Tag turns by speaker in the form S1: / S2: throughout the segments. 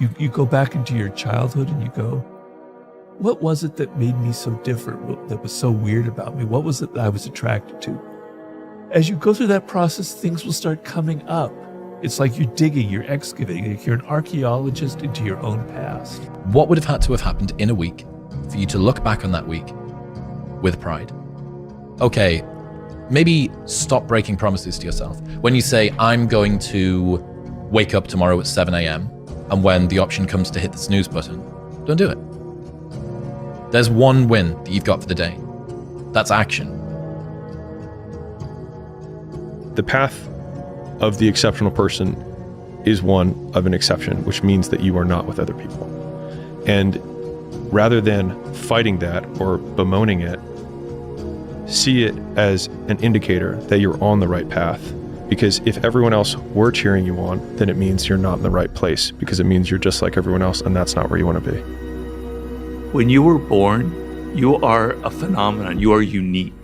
S1: You go back into your childhood and you go, what was it that made me so different, that was so weird about me? What was it that I was attracted to? As you go through that process, things will start coming up. It's like you're digging, you're excavating, like you're an archaeologist into your own past.
S2: What would have had to have happened in a week for you to look back on that week with pride? Okay, maybe stop breaking promises to yourself. When you say, I'm going to wake up tomorrow at 7 a.m., and when the option comes to hit the snooze button, don't do it. There's one win that you've got for the day. That's action.
S3: The path of the exceptional person is one of an exception, which means that you are not with other people. And rather than fighting that or bemoaning it, see it as an indicator that you're on the right path. Because if everyone else were cheering you on, then it means you're not in the right place, because it means you're just like everyone else, and that's not where you want to be.
S1: When you were born, you are a phenomenon. You are unique.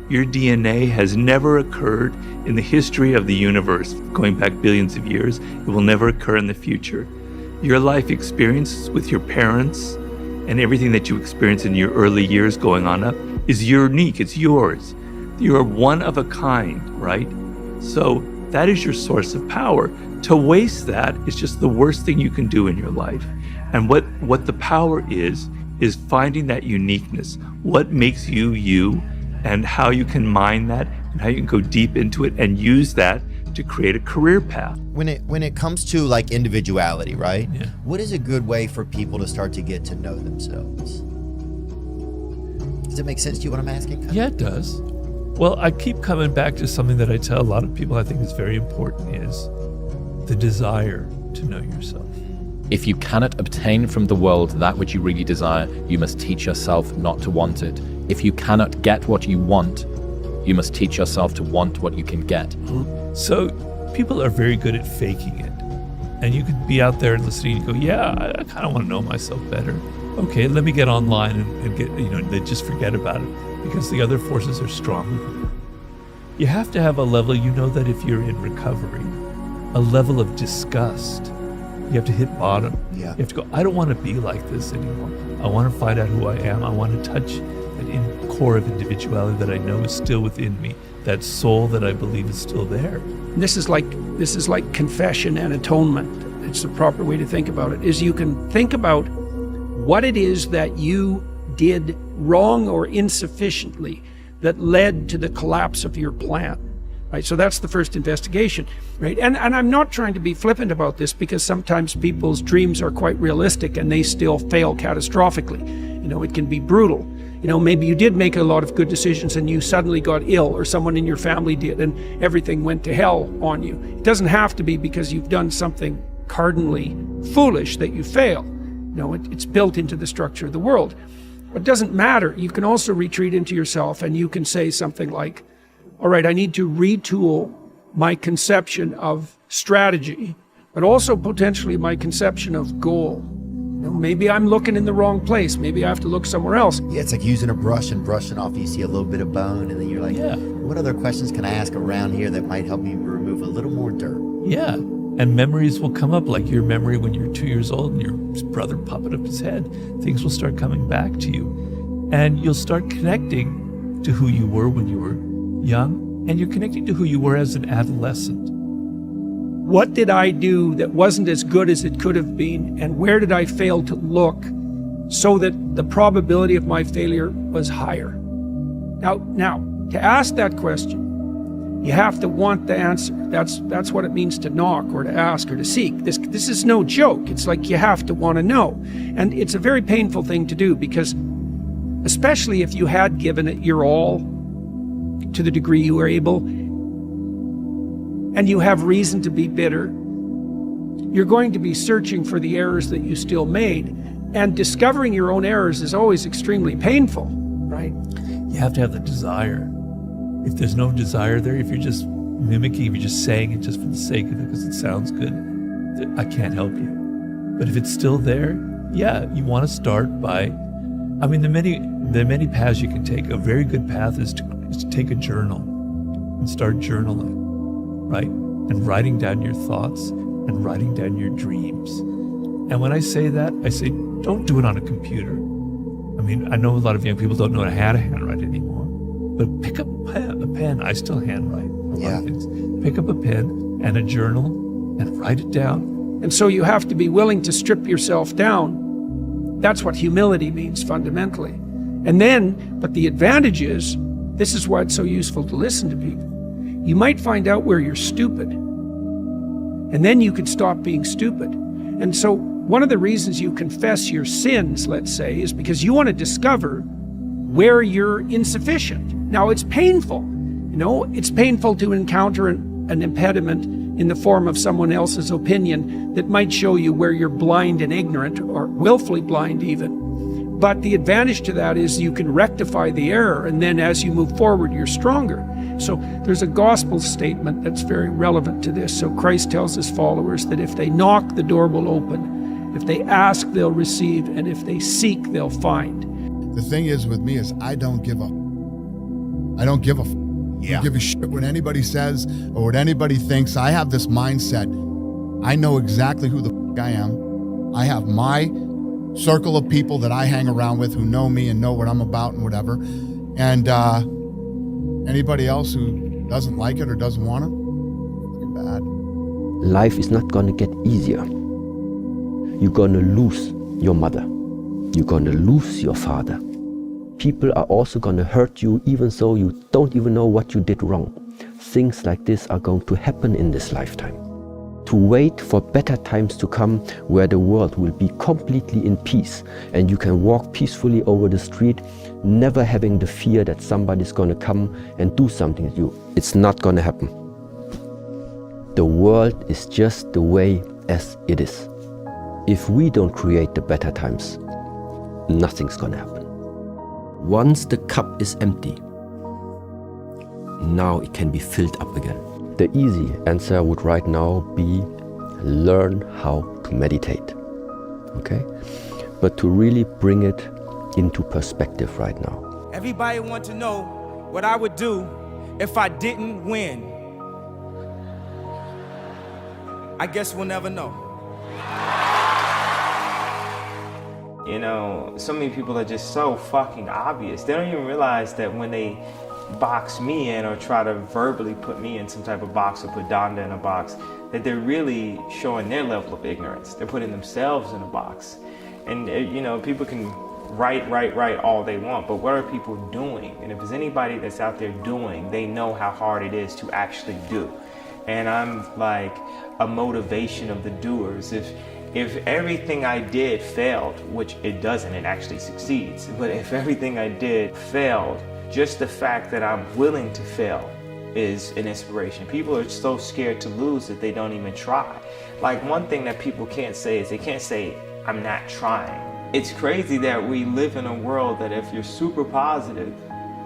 S1: Your DNA has never occurred in the history of the universe, going back billions of years. It will never occur in the future. Your life experience with your parents and everything that you experience in your early years going on up is unique. It's yours. You are one of a kind, right? So that is your source of power. To waste that is just the worst thing you can do in your life. And what the power is finding that uniqueness. What makes you you, and how you can mine that, and how you can go deep into it and use that to create a career path.
S4: When it comes to like individuality, right?
S1: Yeah.
S4: What is a good way for people to start to get to know themselves? Does it make sense to you what I'm asking?
S1: Yeah, it does. Well, I keep coming back to something that I tell a lot of people I think is very important, is the desire to know yourself.
S2: If you cannot obtain from the world that which you really desire, you must teach yourself not to want it. If you cannot get what you want, you must teach yourself to want what you can get.
S1: So people are very good at faking it. And you could be out there and listening and go, yeah, I kind of want to know myself better. Okay, let me get online and get, they just forget about it because the other forces are stronger. You have to have a level, that if you're in recovery, a level of disgust. You have to hit bottom.
S4: Yeah.
S1: You have to go, I don't want to be like this anymore. I want to find out who I am. I want to touch that core of individuality that I know is still within me, that soul that I believe is still there.
S5: This is like confession and atonement. It's the proper way to think about it, is you can think about what it is that you did wrong or insufficiently that led to the collapse of your plan. Right, so that's the first investigation, right? And I'm not trying to be flippant about this, because sometimes people's dreams are quite realistic and they still fail catastrophically. It can be brutal. Maybe you did make a lot of good decisions and you suddenly got ill, or someone in your family did, and everything went to hell on you. It doesn't have to be because you've done something cardinally foolish that you fail. It's built into the structure of the world. But it doesn't matter. You can also retreat into yourself and you can say something like, all right, I need to retool my conception of strategy, but also potentially my conception of goal. Maybe I'm looking in the wrong place. Maybe I have to look somewhere else.
S4: Yeah, it's like using a brush and brushing off. You see a little bit of bone, and then you're like,
S1: Yeah.
S4: What other questions can I ask around here that might help me remove a little more dirt?
S1: Yeah. And memories will come up, like your memory when you're 2 years old and your brother popping up his head. Things will start coming back to you. And you'll start connecting to who you were when you were young, and you're connecting to who you were as an adolescent. What did I do that wasn't as good as it could have been, and where did I fail to look so that the probability of my failure was higher? Now, to ask that question, you have to want the answer. That's what it means to knock or to ask or to seek. This is no joke. It's like you have to want to know. And it's a very painful thing to do, because especially if you had given it your all to the degree you were able, and you have reason to be bitter, you're going to be searching for the errors that you still made. And discovering your own errors is always extremely painful, right? You have to have the desire. If there's no desire there, if you're just mimicking, if you're just saying it just for the sake of it because it sounds good, I can't help you. But if it's still there, yeah, you want to start by, there are many paths you can take. A very good path is to take a journal and start journaling, right? And writing down your thoughts and writing down your dreams. And when I say that, I say, don't do it on a computer. I mean, I know a lot of young people don't know how to handwrite anymore, but pick up a pen. I still handwrite a lot of things. Pick up a pen and a journal and write it down.
S5: And so you have to be willing to strip yourself down. That's what humility means fundamentally. And then, but the advantage is, this is why it's so useful to listen to people. You might find out where you're stupid, and then you could stop being stupid. And so one of the reasons you confess your sins, let's say, is because you want to discover where you're insufficient. Now, it's painful. You know, it's painful to encounter an impediment in the form of someone else's opinion that might show you where you're blind and ignorant, or willfully blind even. But the advantage to that is you can rectify the error, and then as you move forward, you're stronger. So there's a gospel statement that's very relevant to this. So Christ tells his followers that if they knock, the door will open. If they ask, they'll receive. And if they seek, they'll find.
S6: The thing is with me is I don't give up. I don't give a f. I don't give a shit what anybody says or what anybody thinks. I have this mindset. I know exactly who the f I am. I have my circle of people that I hang around with who know me and know what I'm about and whatever. And anybody else who doesn't like it or doesn't want it, looking bad.
S7: Life is not gonna get easier. You're gonna lose your mother. You're gonna lose your father. People are also gonna hurt you even though you don't even know what you did wrong. Things like this are going to happen in this lifetime. To wait for better times to come where the world will be completely in peace and you can walk peacefully over the street, never having the fear that somebody's gonna come and do something to you. It's not gonna happen. The world is just the way as it is. If we don't create the better times, nothing's gonna happen. Once the cup is empty, now it can be filled up again. The easy answer would right now be learn how to meditate, okay? But to really bring it into perspective right now.
S8: Everybody want to know what I would do if I didn't win. I guess we'll never know.
S9: You know, so many people are just so fucking obvious. They don't even realize that when they box me in or try to verbally put me in some type of box or put Donda in a box, that they're really showing their level of ignorance. They're putting themselves in a box. And, you know, people can write all they want, but what are people doing? And if there's anybody that's out there doing, they know how hard it is to actually do. And I'm like a motivation of the doers. If everything I did failed, which it doesn't, it actually succeeds, but if everything I did failed, just the fact that I'm willing to fail is an inspiration. People are so scared to lose that they don't even try. Like, one thing that people can't say is they can't say, I'm not trying. It's crazy that we live in a world that if you're super positive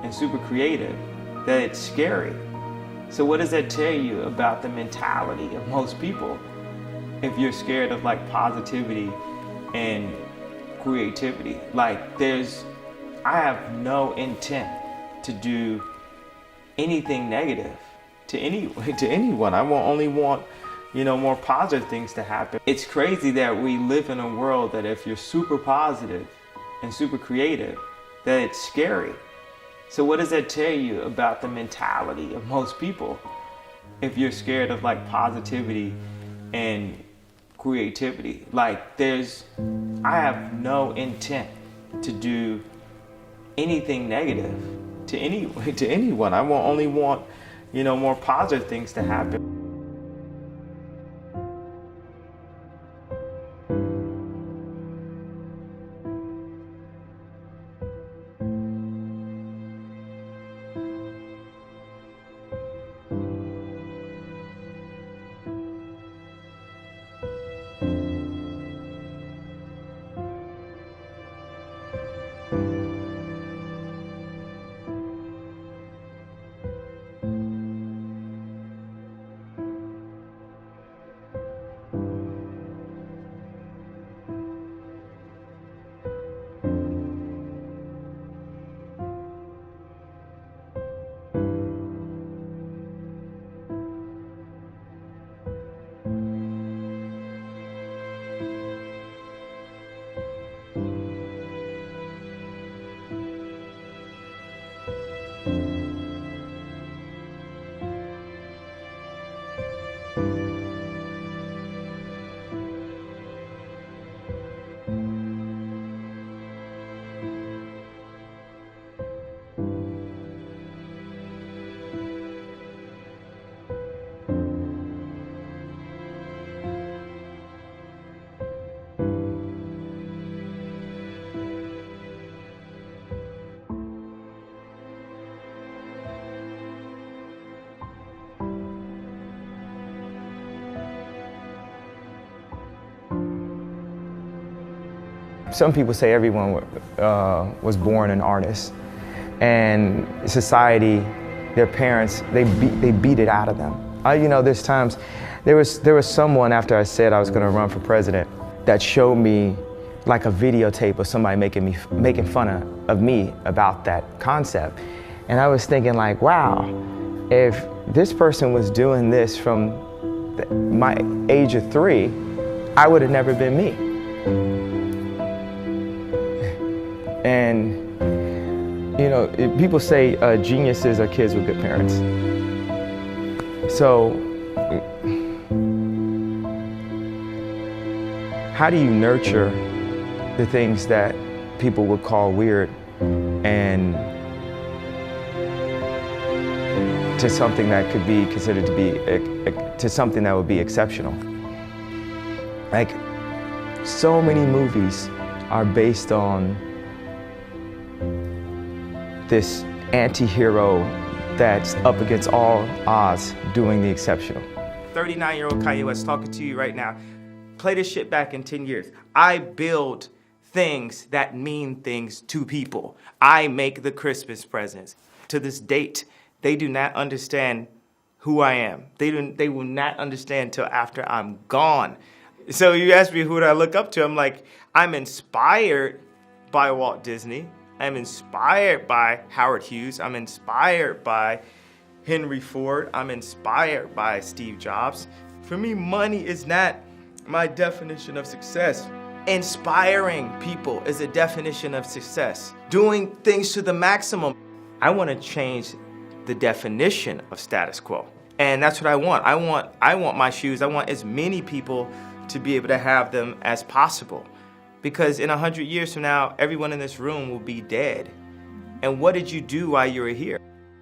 S9: and super creative, that it's scary. So what does that tell you about the mentality of most people? If you're scared of like positivity and creativity, like I have no intent to do anything negative to anyone. I only want, you know, more positive things to happen. It's crazy that we live in a world that if you're super positive and super creative, that it's scary. So what does that tell you about the mentality of most people? If you're scared of like positivity and creativity, like I have no intent to do anything negative to anyone. I only want, you know, more positive things to happen.
S10: Some people say everyone was born an artist, and society, their parents, they beat it out of them. You know, there's times, there was someone after I said I was going to run for president that showed me like a videotape of somebody making fun of me about that concept, and I was thinking like, wow, if this person was doing this from my age of 3, I would have never been me. And, you know, people say geniuses are kids with good parents. So, how do you nurture the things that people would call weird and to something that could be considered to be, to something that would be exceptional? Like, so many movies are based on this anti-hero that's up against all odds doing the exceptional.
S8: 39-year-old Kanye West talking to you right now. Play this shit back in 10 years. I build things that mean things to people. I make the Christmas presents. To this date, they do not understand who I am. They will not understand till after I'm gone. So you ask me who do I look up to? I'm like, I'm inspired by Walt Disney. I'm inspired by Howard Hughes. I'm inspired by Henry Ford. I'm inspired by Steve Jobs. For me, money is not my definition of success. Inspiring people is a definition of success. Doing things to the maximum. I want to change the definition of status quo. And that's what I want. I want my shoes. I want as many people to be able to have them as possible. Because in 100 years from now, everyone in this room will be dead. And what did you do while you were here?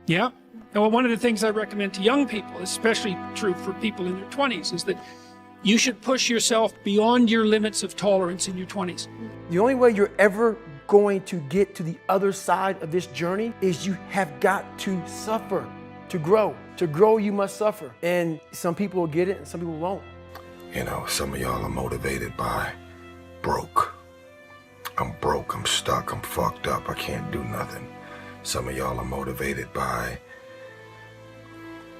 S5: Yeah. And one of the things I recommend to young people, especially true for people in their 20s, is that you should push yourself beyond your limits of tolerance in your 20s.
S11: The only way you're ever going to get to the other side of this journey is you have got to suffer to grow. To grow, you must suffer. And some people will get it and some people won't.
S12: You know, some of y'all are motivated by broke. I'm broke, I'm stuck, I'm fucked up, I can't do nothing. Some of y'all are motivated by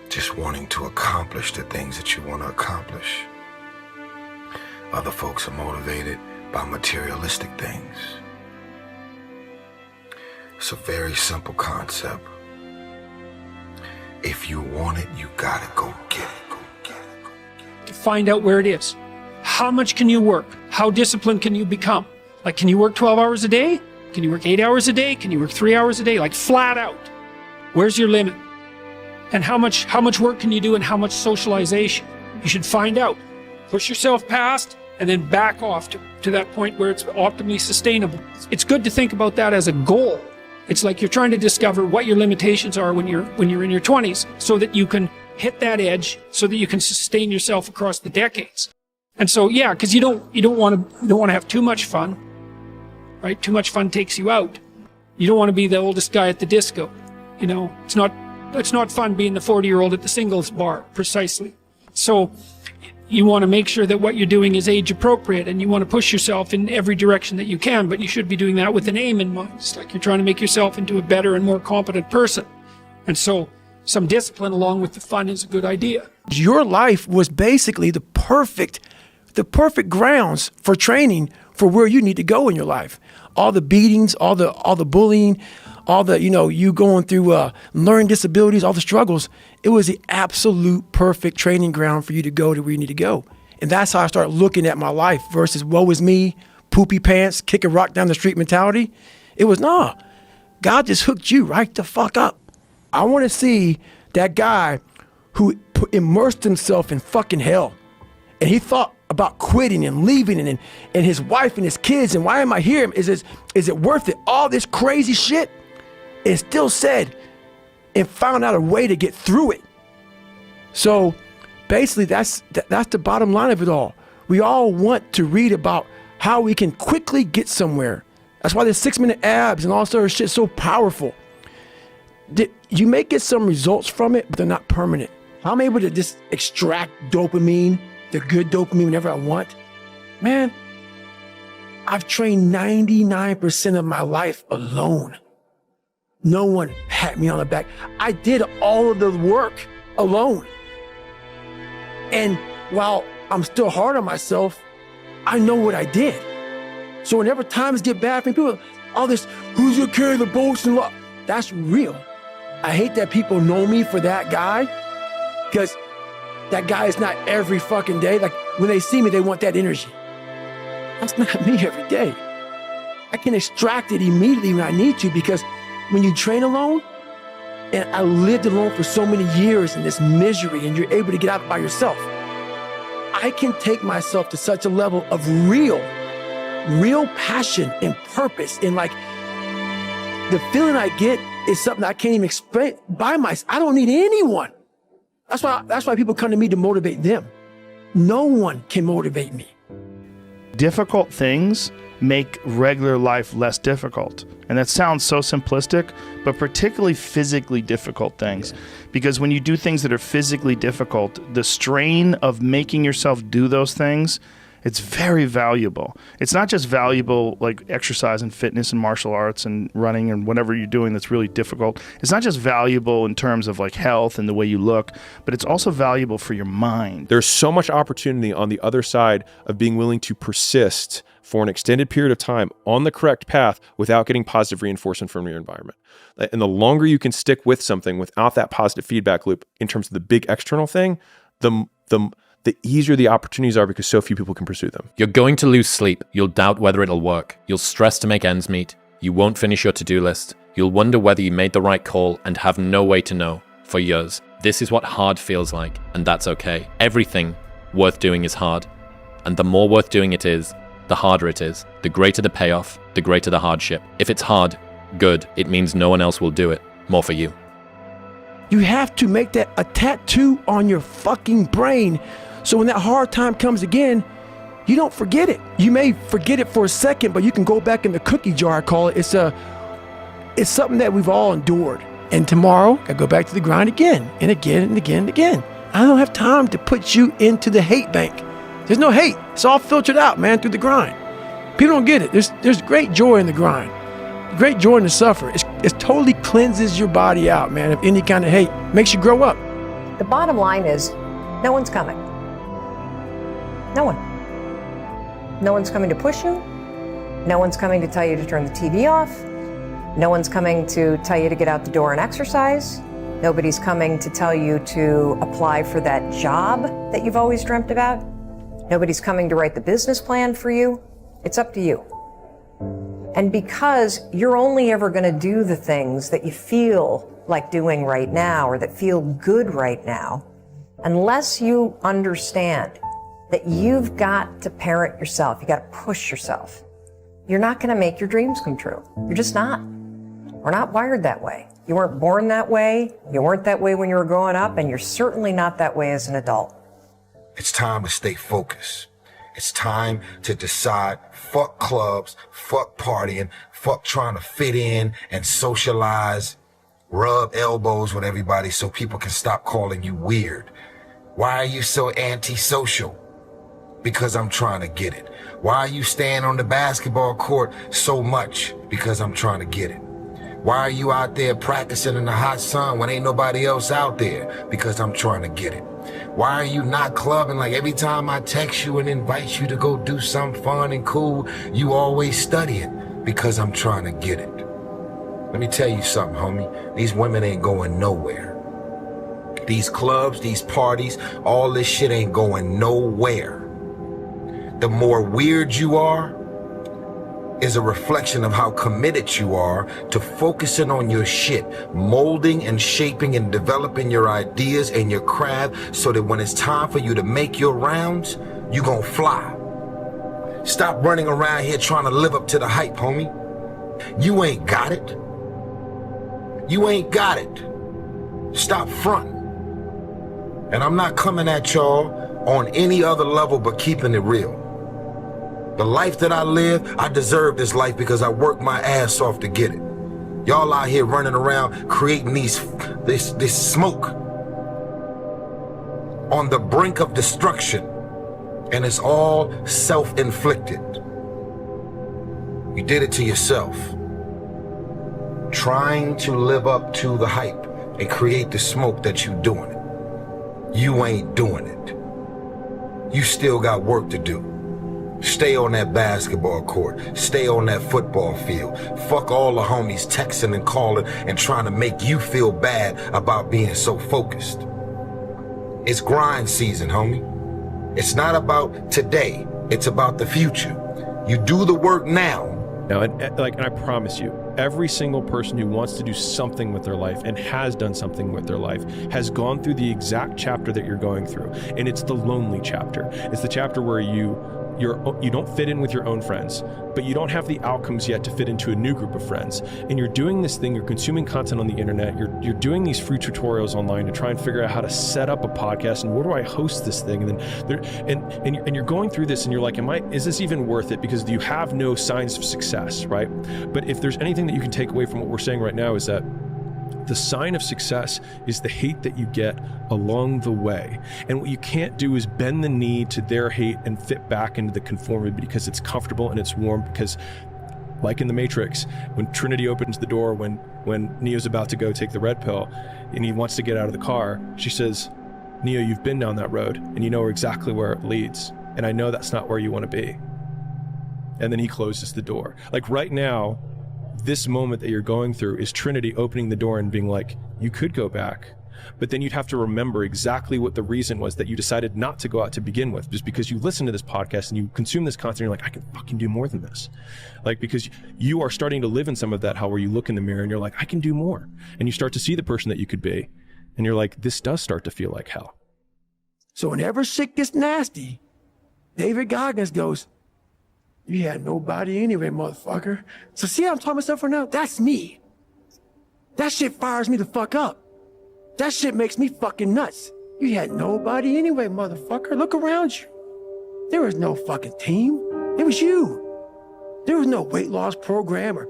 S12: just wanting to accomplish the things that you want to accomplish. Other folks are motivated by materialistic things. It's a very simple concept. If you want it, you gotta go get it.
S5: To find out where it is. How much can you work? How disciplined can you become? Like, can you work 12 hours a day? Can you work 8 hours a day? Can you work 3 hours a day? Like, flat out. Where's your limit? And how much work can you do and how much socialization? You should find out. Push yourself past and then back off to that point where it's optimally sustainable. It's good to think about that as a goal. It's like you're trying to discover what your limitations are when you're in your 20s so that you can hit that edge, so that you can sustain yourself across the decades. And so, yeah, because you don't want to have too much fun, right? Too much fun takes you out. You don't want to be the oldest guy at the disco. You know, it's not fun being the 40-year-old at the singles bar, precisely. So you want to make sure that what you're doing is age appropriate, and you want to push yourself in every direction that you can, but you should be doing that with an aim in mind. It's like you're trying to make yourself into a better and more competent person. And so some discipline along with the fun is a good idea.
S11: Your life was basically the perfect grounds for training for where you need to go in your life. All the beatings, all the bullying, all the, you going through learning disabilities, all the struggles. It was the absolute perfect training ground for you to go to where you need to go. And that's how I started looking at my life versus woe is me, poopy pants, kick a rock down the street mentality. It was, nah, God just hooked you right the fuck up. I want to see that guy who immersed himself in fucking hell. And he thought about quitting and leaving and his wife and his kids. And why am I here? Is it worth it? All this crazy shit. And still said and found out a way to get through it. So basically that's the bottom line of it all. We all want to read about how we can quickly get somewhere. That's why the 6-minute abs and all sort of shit is so powerful. You may get some results from it, but they're not permanent. I'm able to just extract dopamine, the good dopamine whenever I want. Man, I've trained 99% of my life alone. No one pat me on the back. I did all of the work alone. And while I'm still hard on myself, I know what I did. So whenever times get bad for me, people, all this, who's gonna carry the boats and what? That's real. I hate that people know me for that guy, because that guy is not every fucking day. Like when they see me, they want that energy. That's not me every day. I can extract it immediately when I need to, because when you train alone, and I lived alone for so many years in this misery, and you're able to get out by yourself, I can take myself to such a level of real passion and purpose. And like the feeling I get is something I can't even explain by myself. I don't need anyone. That's why people come to me to motivate them. No one can motivate me.
S13: Difficult things make regular life less difficult. And that sounds so simplistic, but particularly physically difficult things. Because when you do things that are physically difficult, the strain of making yourself do those things, it's very valuable. It's not just valuable like exercise and fitness and martial arts and running and whatever you're doing that's really difficult. It's not just valuable in terms of like health and the way you look, but it's also valuable for your mind.
S3: There's so much opportunity on the other side of being willing to persist for an extended period of time on the correct path without getting positive reinforcement from your environment. And the longer you can stick with something without that positive feedback loop in terms of the big external thing, the easier the opportunities are, because so few people can pursue them.
S2: You're going to lose sleep. You'll doubt whether it'll work. You'll stress to make ends meet. You won't finish your to-do list. You'll wonder whether you made the right call and have no way to know for years. This is what hard feels like, and that's okay. Everything worth doing is hard, and the more worth doing it is, the harder it is. The greater the payoff, the greater the hardship. If it's hard, good. It means no one else will do it. More for you.
S11: You have to make that a tattoo on your fucking brain, so when that hard time comes again, you don't forget it. You may forget it for a second, but you can go back in the cookie jar, I call it. It's something that we've all endured. And tomorrow, I go back to the grind again and again and again and again. I don't have time to put you into the hate bank. There's no hate. It's all filtered out, man, through the grind. People don't get it. There's great joy in the grind. Great joy in the suffer. It totally cleanses your body out, man, of any kind of hate. Makes you grow up.
S14: The bottom line is, no one's coming. No one. No one's coming to push you. No one's coming to tell you to turn the TV off. No one's coming to tell you to get out the door and exercise. Nobody's coming to tell you to apply for that job that you've always dreamt about. Nobody's coming to write the business plan for you. It's up to you. And because you're only ever going to do the things that you feel like doing right now or that feel good right now, unless you understand that you've got to parent yourself, you got to push yourself, you're not going to make your dreams come true. You're just not. We're not wired that way. You weren't born that way. You weren't that way when you were growing up, and you're certainly not that way as an adult.
S12: It's time to stay focused. It's time to decide, fuck clubs, fuck partying, fuck trying to fit in and socialize, rub elbows with everybody so people can stop calling you weird. Why are you so antisocial? Because I'm trying to get it. Why are you staying on the basketball court so much? Because I'm trying to get it. Why are you out there practicing in the hot sun when ain't nobody else out there? Because I'm trying to get it. Why are you not clubbing? Like every time I text you and invite you to go do something fun and cool, you always studying? Because I'm trying to get it. Let me tell you something, homie. These women ain't going nowhere. These clubs, these parties, all this shit ain't going nowhere. The more weird you are is a reflection of how committed you are to focusing on your shit, molding and shaping and developing your ideas and your craft so that when it's time for you to make your rounds, you gonna fly. Stop running around here trying to live up to the hype, homie. You ain't got it. You ain't got it. Stop fronting. And I'm not coming at y'all on any other level but keeping it real. The life that I live, I deserve this life because I worked my ass off to get it. Y'all out here running around creating this smoke on the brink of destruction, and it's all self-inflicted. You did it to yourself. Trying to live up to the hype and create the smoke that you doing it. You ain't doing it. You still got work to do. Stay on that basketball court. Stay on that football field. Fuck all the homies texting and calling and trying to make you feel bad about being so focused. It's grind season, homie. It's not about today. It's about the future. You do the work now.
S3: Now, and I promise you, every single person who wants to do something with their life and has done something with their life has gone through the exact chapter that you're going through. And it's the lonely chapter. It's the chapter where you don't fit in with your own friends, but you don't have the outcomes yet to fit into a new group of friends. And you're doing this thing, you're consuming content on the internet, you're doing these free tutorials online to try and figure out how to set up a podcast and where do I host this thing? And then you're going through this and you're like, is this even worth it? Because you have no signs of success, right? But if there's anything that you can take away from what we're saying right now is that the sign of success is the hate that you get along the way. And what you can't do is bend the knee to their hate and fit back into the conformity because it's comfortable and it's warm. Because like in the Matrix, when Trinity opens the door, when Neo's about to go take the red pill and he wants to get out of the car, she says, Neo, you've been down that road and you know exactly where it leads. And I know that's not where you want to be. And then he closes the door. Like right now, this moment that you're going through is Trinity opening the door and being like, you could go back, but then you'd have to remember exactly what the reason was that you decided not to go out to begin with, just because you listen to this podcast and you consume this content, you're like, I can fucking do more than this. Like, because you are starting to live in some of that hell where you look in the mirror and you're like, I can do more. And you start to see the person that you could be. And you're like, this does start to feel like hell.
S11: So whenever shit gets nasty, David Goggins goes, you had nobody anyway, motherfucker. So see how I'm talking myself right now? That's me. That shit fires me the fuck up. That shit makes me fucking nuts. You had nobody anyway, motherfucker. Look around you. There was no fucking team. It was you. There was no weight loss program or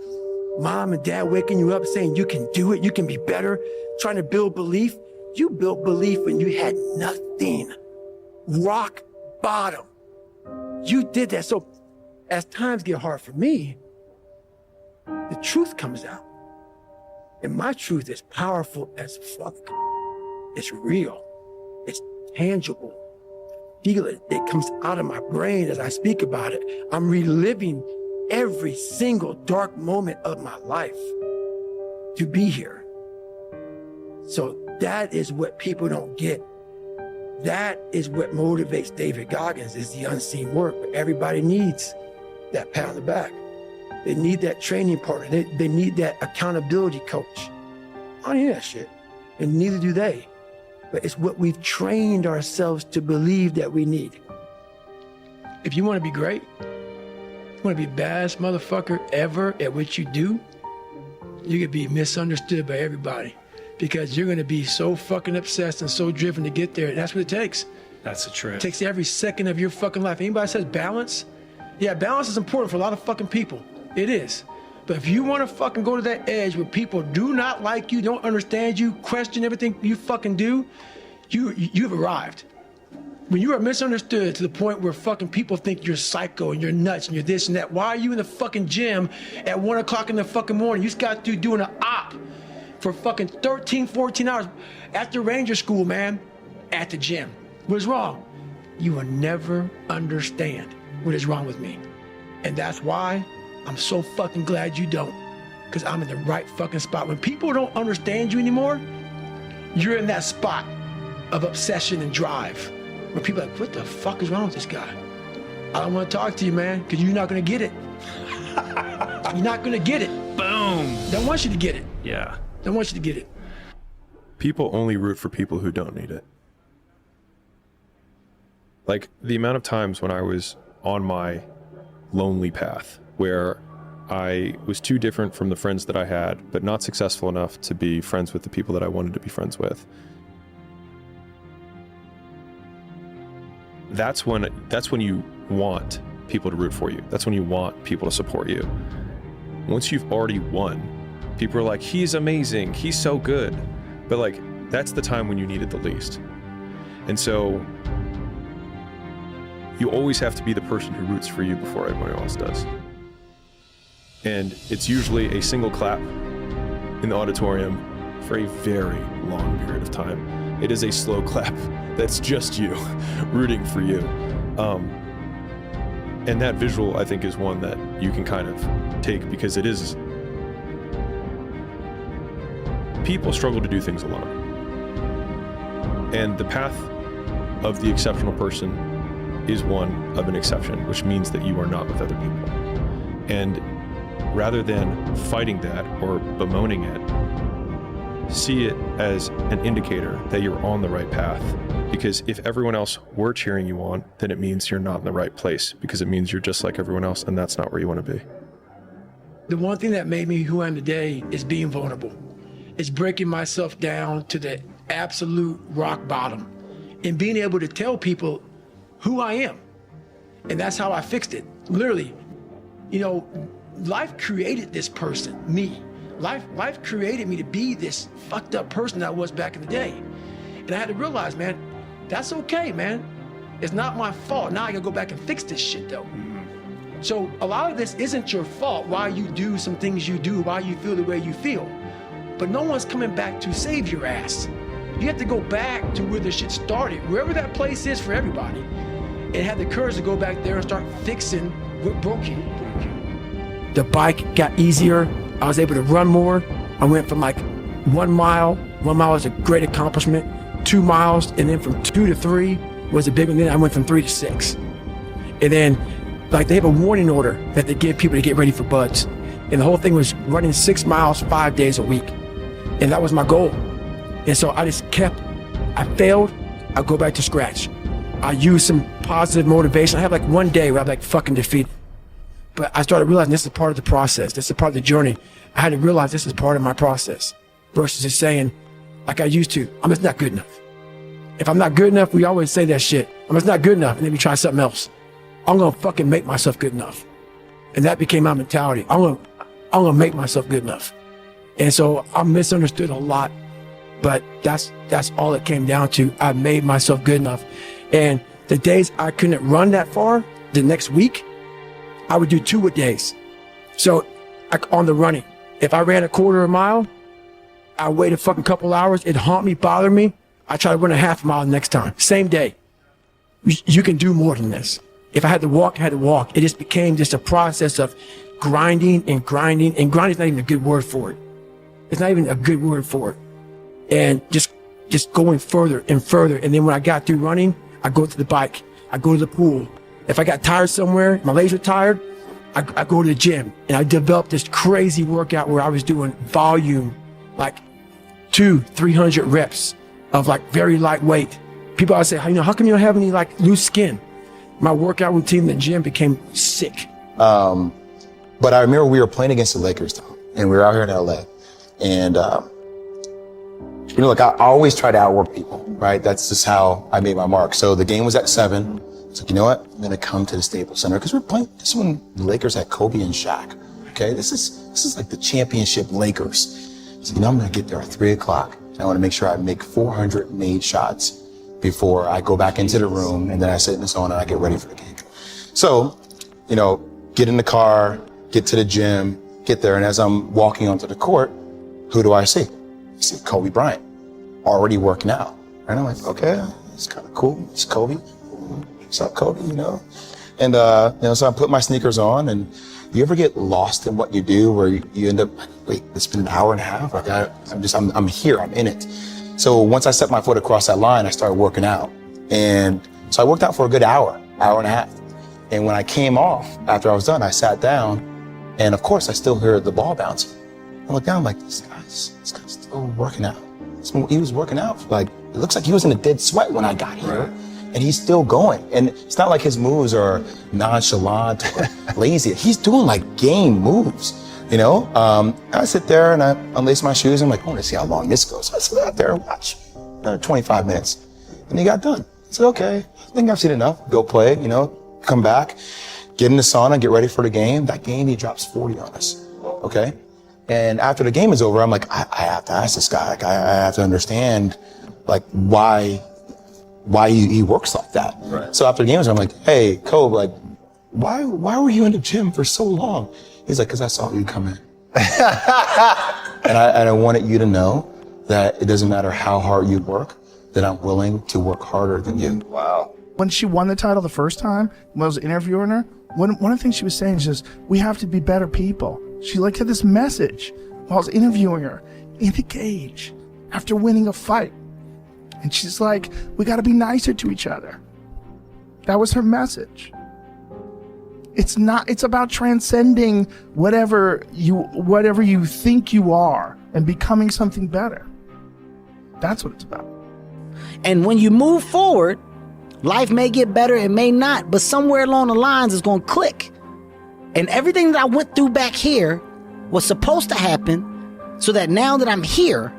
S11: mom and dad waking you up saying you can do it, you can be better, trying to build belief. You built belief when you had nothing. Rock bottom. You did that. So as times get hard for me, the truth comes out. And my truth is powerful as fuck. It's real. It's tangible. Feel it. It comes out of my brain as I speak about it. I'm reliving every single dark moment of my life to be here. So that is what people don't get. That is what motivates David Goggins, is the unseen work. But everybody needs that pat on the back. They need that training partner. They need that accountability coach. I don't need that shit. And neither do they. But it's what we've trained ourselves to believe that we need. If you want to be great, you want to be the baddest motherfucker ever at what you do, you're going to be misunderstood by everybody because you're going to be so fucking obsessed and so driven to get there. And that's what it takes.
S1: That's the truth.
S11: It takes every second of your fucking life. Anybody says balance? Yeah, balance is important for a lot of fucking people. It is. But if you want to fucking go to that edge where people do not like you, don't understand you, question everything you fucking do, you've arrived. When you are misunderstood to the point where fucking people think you're psycho and you're nuts and you're this and that, why are you in the fucking gym at 1 o'clock in the fucking morning? You just got to doing an op for fucking 13, 14 hours after Ranger School, man, at the gym. What is wrong? You will never understand what is wrong with me. And that's why I'm so fucking glad you don't, because I'm in the right fucking spot. When people don't understand you anymore, you're in that spot of obsession and drive, where people are like, what the fuck is wrong with this guy? I don't want to talk to you, man, because you're not going to get it. You're not going to get it.
S1: Boom.
S11: Don't want you to get it.
S1: Yeah.
S11: Don't want you to get it.
S3: People only root for people who don't need it. Like the amount of times when I was on my lonely path where I was too different from the friends that I had, but not successful enough to be friends with the people that I wanted to be friends with. That's when you want people to root for you. That's when you want people to support you. Once you've already won, people are like, he's amazing, he's so good. But like, that's the time when you need it the least. And so you always have to be the person who roots for you before everyone else does. And it's usually a single clap in the auditorium for a very long period of time. It is a slow clap that's just you rooting for you. And that visual, I think, is one that you can kind of take, because it is, people struggle to do things alone. And the path of the exceptional person is one of an exception, which means that you are not with other people. And rather than fighting that or bemoaning it, see it as an indicator that you're on the right path. Because if everyone else were cheering you on, then it means you're not in the right place, because it means you're just like everyone else, and that's not where you want to be.
S11: The one thing that made me who I am today is being vulnerable. It's breaking myself down to the absolute rock bottom and being able to tell people who I am. And that's how I fixed it. Literally, you know, life created this person, me. Life created me to be this fucked up person that I was back in the day. And I had to realize, man, that's okay, man. It's not my fault. Now I gotta go back and fix this shit, though. So a lot of this isn't your fault, why you do some things you do, why you feel the way you feel. But no one's coming back to save your ass. You have to go back to where the shit started, wherever that place is for everybody, and have the courage to go back there and start fixing what broke you. The bike got easier. I was able to run more. I went from like 1 mile. 1 mile was a great accomplishment. 2 miles, and then from 2 to 3 was a big one. Then I went from 3 to 6. And then, like, they have a warning order that they give people to get ready for buds. And the whole thing was running 6 miles 5 days a week. And that was my goal. And so I just I failed, I go back to scratch. I use some positive motivation. I have like one day where I'm like fucking defeated. But I started realizing this is part of the process. This is part of the journey. I had to realize this is part of my process versus just saying, like I used to, I'm just not good enough. If I'm not good enough, we always say that shit. I'm just not good enough, and then we try something else. I'm gonna fucking make myself good enough. And that became my mentality. I'm gonna make myself good enough. And so I misunderstood a lot, but that's all it came down to. I made myself good enough. And the days I couldn't run that far, the next week, I would do 2 a days. So on the running, if I ran a quarter of a mile, I wait a fucking couple hours, it haunt me, bother me. I try to run a half mile the next time, same day. You can do more than this. If I had to walk, I had to walk. It just became just a process of grinding and grinding, and grinding is not even a good word for it. It's not even a good word for it. And just going further and further. And then when I got through running, I go to the bike, I go to the pool. If I got tired somewhere, my legs were tired, I go to the gym. And I developed this crazy workout where I was doing volume, like 200-300 reps of like very lightweight. People always say, how come you don't have any like loose skin? My workout routine in the gym became sick.
S12: But I remember we were playing against the Lakers, Tom, and we were out here in LA. And, look, I always try to outwork people, right? That's just how I made my mark. So the game was at 7. It's like, you know what? I'm going to come to the Staples Center because we're playing. This is when the Lakers had Kobe and Shaq. Okay. This is like the championship Lakers. So, I'm going to get there at 3 o'clock. I want to make sure I make 400 made shots before I go back into the room, and then I sit in the sauna and I get ready for the game. So, get in the car, get to the gym, get there. And as I'm walking onto the court, who do I see? I see Kobe Bryant already working out. And I'm like, okay, it's kind of cool. It's Kobe. What's up, Kobe? And, so I put my sneakers on, and you ever get lost in what you do where you end up like, wait, it's been an hour and a half. Like I'm here, I'm in it. So once I set my foot across that line, I started working out. And so I worked out for a good hour and a half. And when I came off, after I was done, I sat down, and of course I still heard the ball bouncing. I looked down, I'm like, this guy's still working out. He was working out, like, it looks like he was in a dead sweat when I got here. Right. And he's still going. And it's not like his moves are nonchalant or lazy. He's doing like game moves, I sit there and I unlace my shoes. I'm like, I want to see how long this goes. So I sit out there and watch 25 minutes. And he got done. I said, okay, I think I've seen enough. Go play, come back, get in the sauna, get ready for the game. That game, he drops 40 on us, okay? And after the game is over, I'm like, I have to ask this guy. Like, I have to understand, like, why he works like that. Right. So after the game is over, I'm like, hey, Kobe, like,
S15: why were you in the gym for so long? He's like, because I saw you come in. and I wanted you to know that it doesn't matter how hard you work, that I'm willing to work harder than you.
S13: Wow. When she won the title the first time, when I was interviewing her, one of the things she was saying is just, we have to be better people. She had this message while I was interviewing her in the cage after winning a fight. And she's like, we got to be nicer to each other. That was her message. It's about transcending whatever you think you are and becoming something better. That's what it's about.
S16: And when you move forward, life may get better, it may not, but somewhere along the lines it's going to click. And everything that I went through back here was supposed to happen so that now that I'm here,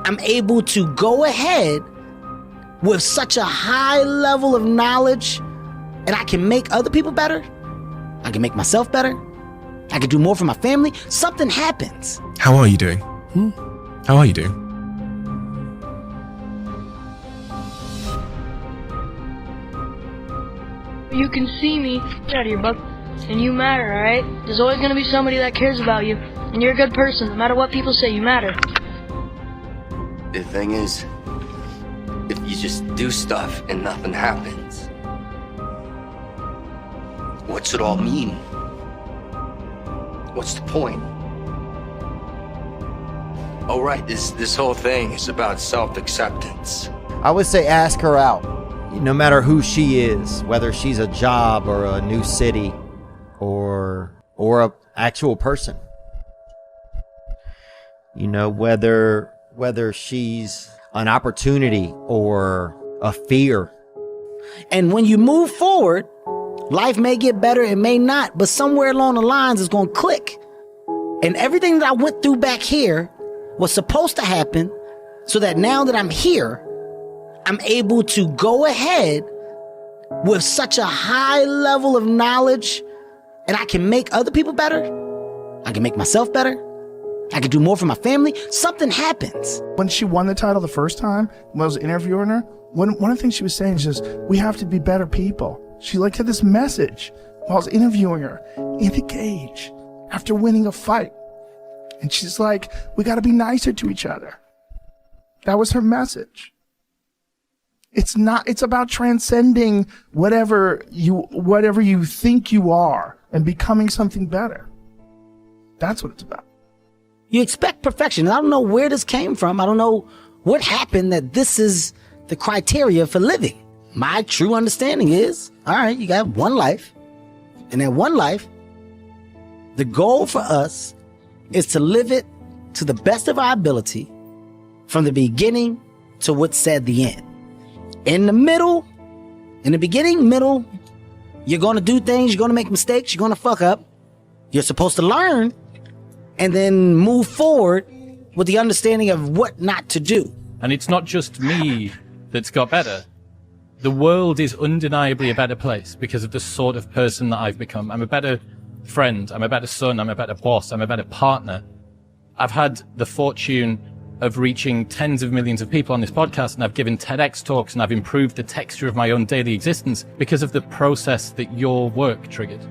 S16: I'm able to go ahead with such a high level of knowledge, and I can make other people better. I can make myself better. I can do more for my family. Something happens.
S17: How are you doing? How are you doing?
S18: You can see me out of your butt, and you matter, alright? There's always gonna be somebody that cares about you, and you're a good person. No matter what people say, you matter.
S19: The thing is, if you just do stuff and nothing happens, what's it all mean? What's the point? Oh right, this whole thing is about self-acceptance.
S4: I would say ask her out. No matter who she is, whether she's a job or a new city or a actual person. You know, whether she's an opportunity or a fear.
S16: And when you move forward, life may get better, it may not, but somewhere along the lines it's going to click. And everything that I went through back here was supposed to happen so that now that I'm here, I'm able to go ahead with such a high level of knowledge, and I can make other people better. I can make myself better. I can do more for my family. Something happens.
S13: When she won the title the first time, when I was interviewing her, one of the things she was saying is just, we have to be better people. She had this message while I was interviewing her in the cage after winning a fight. And she's like, we got to be nicer to each other. That was her message. It's about transcending whatever you think you are and becoming something better. That's what it's about.
S16: You expect perfection. I don't know where this came from. I don't know what happened that this is the criteria for living. My true understanding is, all right, you got one life. And that one life, the goal for us is to live it to the best of our ability from the beginning to what's said the end. In the middle, in the beginning, middle, you're going to do things, you're going to make mistakes, you're going to fuck up. You're supposed to learn and then move forward with the understanding of what not to do.
S20: And it's not just me that's got better. The world is undeniably a better place because of the sort of person that I've become. I'm a better friend, I'm a better son, I'm a better boss, I'm a better partner. I've had the fortune of reaching tens of millions of people on this podcast, and I've given TEDx talks, and I've improved the texture of my own daily existence because of the process that your work triggered.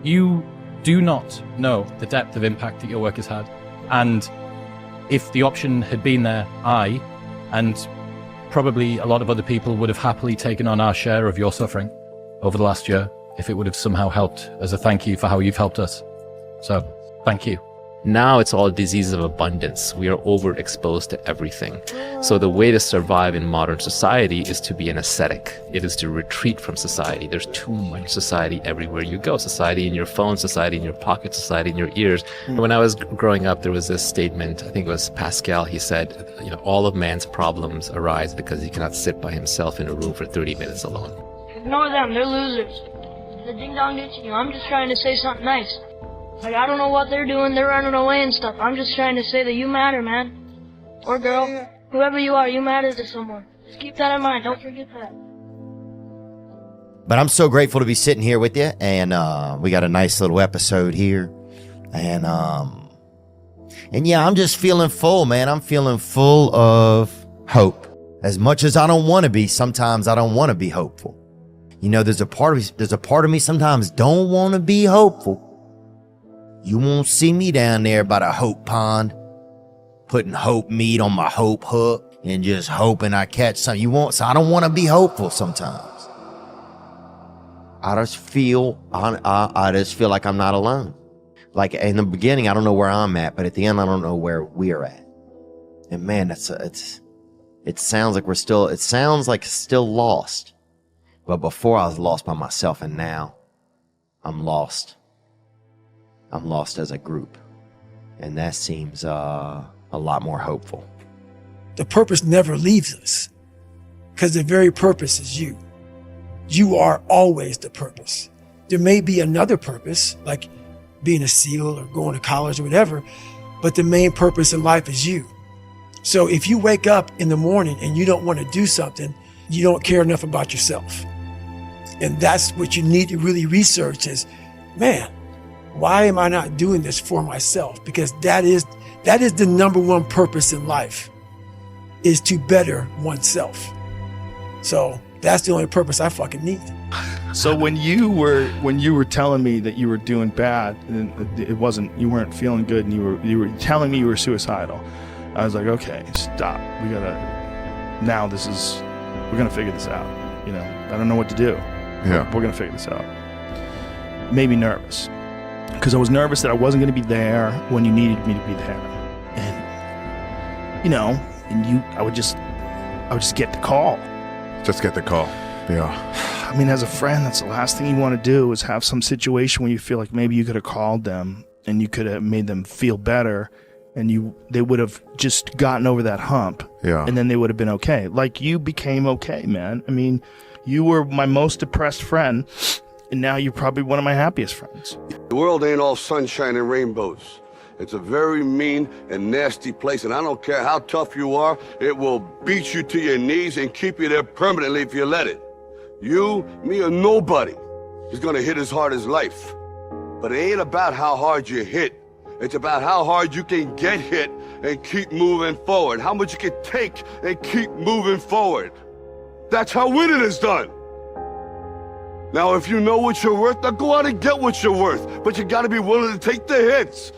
S20: You do not know the depth of impact that your work has had. And if the option had been there, I, and probably a lot of other people, would have happily taken on our share of your suffering over the last year if it would have somehow helped as a thank you for how you've helped us. So, thank you.
S21: Now it's all diseases of abundance. We are overexposed to everything. So the way to survive in modern society is to be an ascetic. It is to retreat from society. There's too much society everywhere you go. Society in your phone, society in your pocket, society in your ears. And when I was growing up, there was this statement, I think it was Pascal, he said, all of man's problems arise because he cannot sit by himself in a room for 30 minutes alone.
S18: Ignore them, they're losers. The ding-dong ditching you. I'm just trying to say something nice. Like, I don't know what they're doing, they're running away and stuff. I'm just trying to say that you matter, man. Or girl. Whoever you are, you matter to someone. Just keep that in mind, don't forget that.
S4: But I'm so grateful to be sitting here with you, and we got a nice little episode here. And yeah, I'm just feeling full, man. I'm feeling full of hope. As much as I don't want to be, sometimes I don't want to be hopeful. You know, there's a part of me sometimes don't want to be hopeful. You won't see me down there by the hope pond, putting hope meat on my hope hook and just hoping I catch something. So I don't want to be hopeful sometimes. I just feel like I'm not alone. Like in the beginning, I don't know where I'm at, but at the end, I don't know where we're at. And man, it sounds like still lost. But before I was lost by myself, and now I'm lost. I'm lost as a group. And that seems a lot more hopeful.
S11: The purpose never leaves us because the very purpose is you. You are always the purpose. There may be another purpose, like being a SEAL or going to college or whatever, but the main purpose in life is you. So if you wake up in the morning and you don't want to do something, you don't care enough about yourself. And that's what you need to really research is, man, why am I not doing this for myself? Because that is the number one purpose in life, is to better oneself. So that's the only purpose I fucking need.
S13: So when you were telling me that you were doing bad and you weren't feeling good, and you were telling me you were suicidal, I was like, okay, stop. We're gonna figure this out. You know, I don't know what to do.
S6: Yeah.
S13: We're gonna figure this out. Made me nervous because I was nervous that I wasn't gonna be there when you needed me to be there, and you know, I would just get the call.
S6: Just get the call. Yeah.
S13: I mean, as a friend, that's the last thing you want to do, is have some situation where you feel like maybe you could have called them and you could have made them feel better, and they would have just gotten over that hump.
S6: Yeah.
S13: And then they would have been okay. Like, you became okay, man. I mean, you were my most depressed friend, and now you're probably one of my happiest friends.
S22: The world ain't all sunshine and rainbows. It's a very mean and nasty place, and I don't care how tough you are, it will beat you to your knees and keep you there permanently if you let it. You, me, or nobody is gonna hit as hard as life. But it ain't about how hard you hit. It's about how hard you can get hit and keep moving forward. How much you can take and keep moving forward. That's how winning is done. Now, if you know what you're worth, now go out and get what you're worth. But you gotta be willing to take the hits.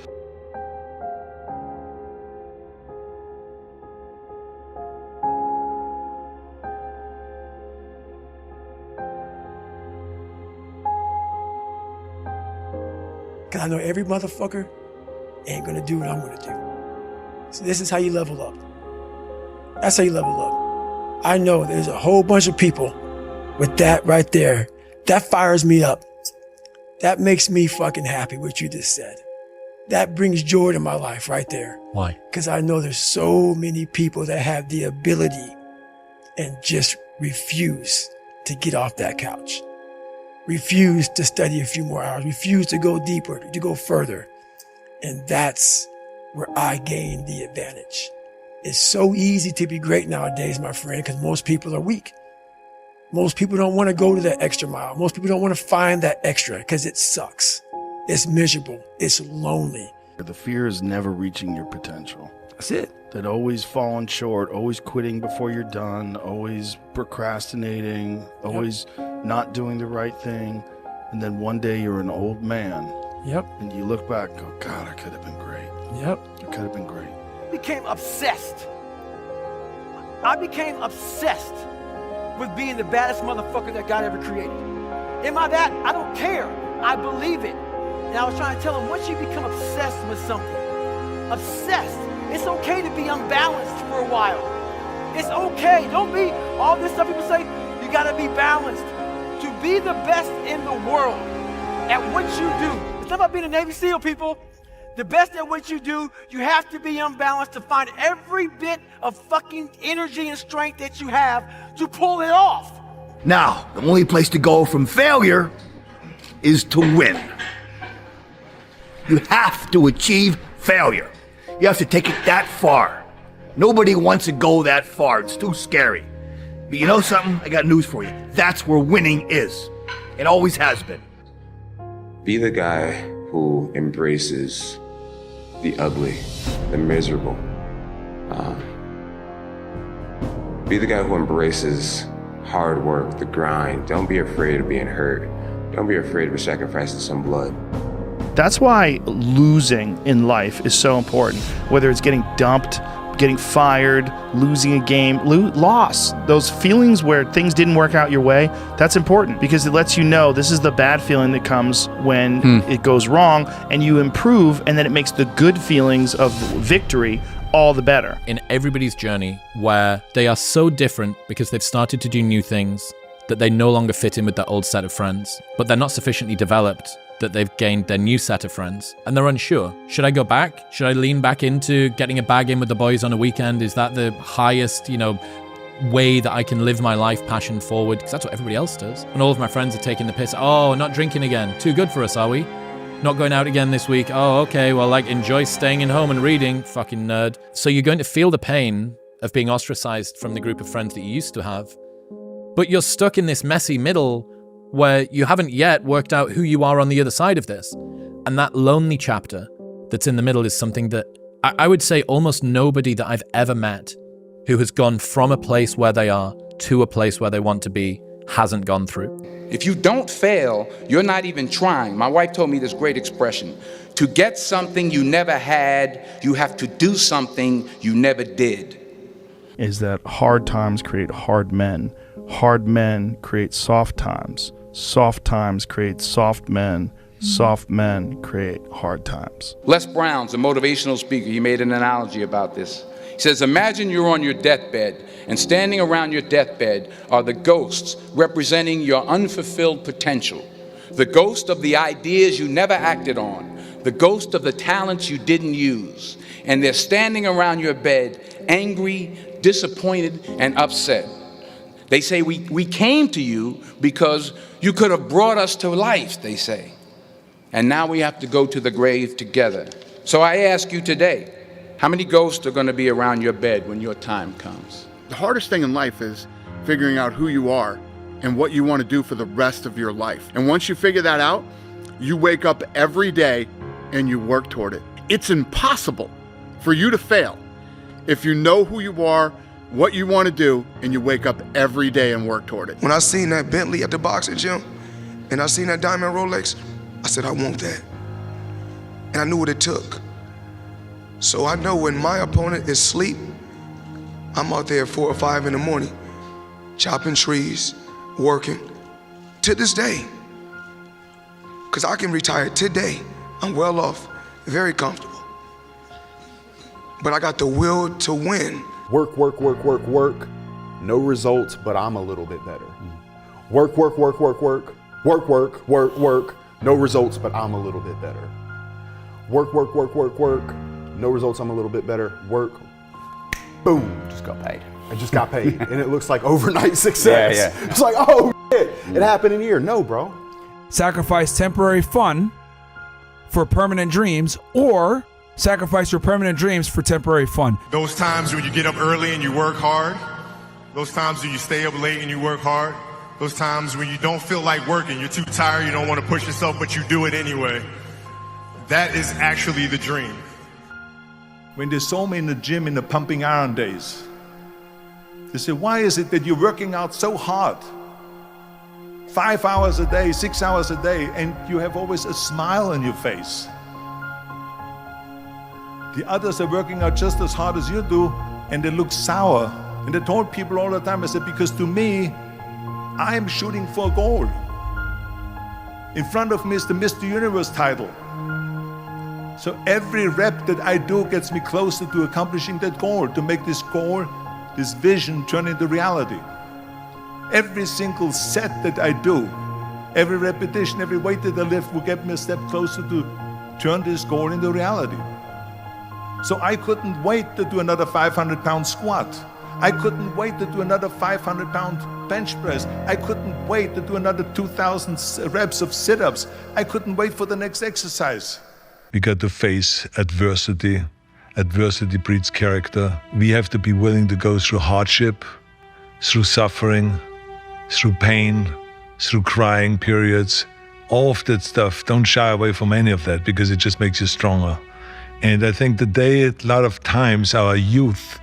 S11: Because I know every motherfucker ain't gonna do what I'm gonna do. So this is how you level up. That's how you level up. I know there's a whole bunch of people with that right there. That fires me up. That makes me fucking happy, what you just said. That brings joy to my life right there.
S2: Why?
S11: Because I know there's so many people that have the ability and just refuse to get off that couch. Refuse to study a few more hours, refuse to go deeper, to go further. And that's where I gain the advantage. It's so easy to be great nowadays, my friend, because most people are weak. Most people don't want to go to that extra mile. Most people don't want to find that extra because it sucks. It's miserable. It's lonely.
S13: The fear is never reaching your potential.
S11: That's it.
S13: That always falling short, always quitting before you're done, always procrastinating, always not doing the right thing. And then one day you're an old man.
S11: Yep.
S13: And you look back and go, God, I could have been great.
S11: Yep.
S13: It could have been great.
S23: I became obsessed. I became obsessed with being the baddest motherfucker that God ever created. Am I that? I don't care. I believe it. And I was trying to tell him, once you become obsessed with something, obsessed, it's okay to be unbalanced for a while. It's okay. Don't be all this stuff people say, you gotta be balanced. To be the best in the world at what you do. It's not about being a Navy SEAL, people. The best at what you do, you have to be unbalanced to find every bit of fucking energy and strength that you have to pull it off.
S24: Now, the only place to go from failure is to win. You have to achieve failure. You have to take it that far. Nobody wants to go that far. It's too scary. But you know something? I got news for you. That's where winning is. It always has been.
S25: Be the guy who embraces the ugly, the miserable. Be the guy who embraces hard work, the grind. Don't be afraid of being hurt. Don't be afraid of sacrificing some blood.
S13: That's why losing in life is so important. Whether it's getting dumped, getting fired, losing a game, loss, those feelings where things didn't work out your way, that's important because it lets you know this is the bad feeling that comes when it goes wrong, and you improve, and then it makes the good feelings of victory all the better.
S2: In everybody's journey where they are so different because they've started to do new things that they no longer fit in with their old set of friends, but they're not sufficiently developed that they've gained their new set of friends and they're unsure. Should I go back? Should I lean back into getting a bag in with the boys on a weekend? Is that the highest, way that I can live my life passion forward? Because that's what everybody else does. And all of my friends are taking the piss. Oh, not drinking again. Too good for us, are we? Not going out again this week. Oh, okay. Well, enjoy staying in home and reading. Fucking nerd. So you're going to feel the pain of being ostracized from the group of friends that you used to have. But you're stuck in this messy middle where you haven't yet worked out who you are on the other side of this. And that lonely chapter that's in the middle is something that I would say almost nobody that I've ever met who has gone from a place where they are to a place where they want to be hasn't gone through.
S5: If you don't fail, you're not even trying. My wife told me this great expression. To get something you never had, you have to do something you never did.
S13: Is that hard times create hard men. Hard men create soft times. Soft times create soft men. Soft men create hard times.
S5: Les Brown's a motivational speaker. He made an analogy about this. He says, imagine you're on your deathbed, and standing around your deathbed are the ghosts representing your unfulfilled potential. The ghost of the ideas you never acted on. The ghost of the talents you didn't use. And they're standing around your bed, angry, disappointed, and upset. They say, we came to you because you could have brought us to life, they say. And now we have to go to the grave together. So I ask you today, how many ghosts are going to be around your bed when your time comes?
S6: The hardest thing in life is figuring out who you are and what you want to do for the rest of your life. And once you figure that out, you wake up every day and you work toward it. It's impossible for you to fail if you know who you are, what you want to do, and you wake up every day and work toward it.
S7: When I seen that Bentley at the boxing gym and I seen that diamond Rolex, I said, I want that. And I knew what it took. So I know when my opponent is asleep, I'm out there at 4 or 5 in the morning, chopping trees, working, to this day. Because I can retire today. I'm well off, very comfortable. But I got the will to win.
S8: Work, work, work, work, work. No results, but I'm a little bit better. Work, work, work, work, work. Work, work, work, work. No results, but I'm a little bit better. Work, work, work, work, work. No results, I'm a little bit better. Work. Boom.
S9: Just got paid.
S8: I just got paid. And it looks like overnight success.
S9: Yeah.
S8: It's like, oh, shit. It happened in a year. No, bro.
S10: Sacrifice temporary fun for permanent dreams, or sacrifice your permanent dreams for temporary fun.
S26: Those times when you get up early and you work hard, those times when you stay up late and you work hard, those times when you don't feel like working, you're too tired, you don't want to push yourself, but you do it anyway. That is actually the dream.
S27: When they saw me in the gym in the pumping iron days, they said, why is it that you're working out so hard? 5 hours a day, 6 hours a day, and you have always a smile on your face. The others are working out just as hard as you do, and they look sour. And I told people all the time, I said, because to me, I am shooting for a goal. In front of me is the Mr. Universe title. So every rep that I do gets me closer to accomplishing that goal, to make this goal, this vision turn into reality. Every single set that I do, every repetition, every weight that I lift will get me a step closer to turn this goal into reality. So I couldn't wait to do another 500-pound squat. I couldn't wait to do another 500-pound bench press. I couldn't wait to do another 2,000 reps of sit-ups. I couldn't wait for the next exercise.
S28: We got to face adversity. Adversity breeds character. We have to be willing to go through hardship, through suffering, through pain, through crying periods. All of that stuff, don't shy away from any of that because it just makes you stronger. And I think today, a lot of times, our youth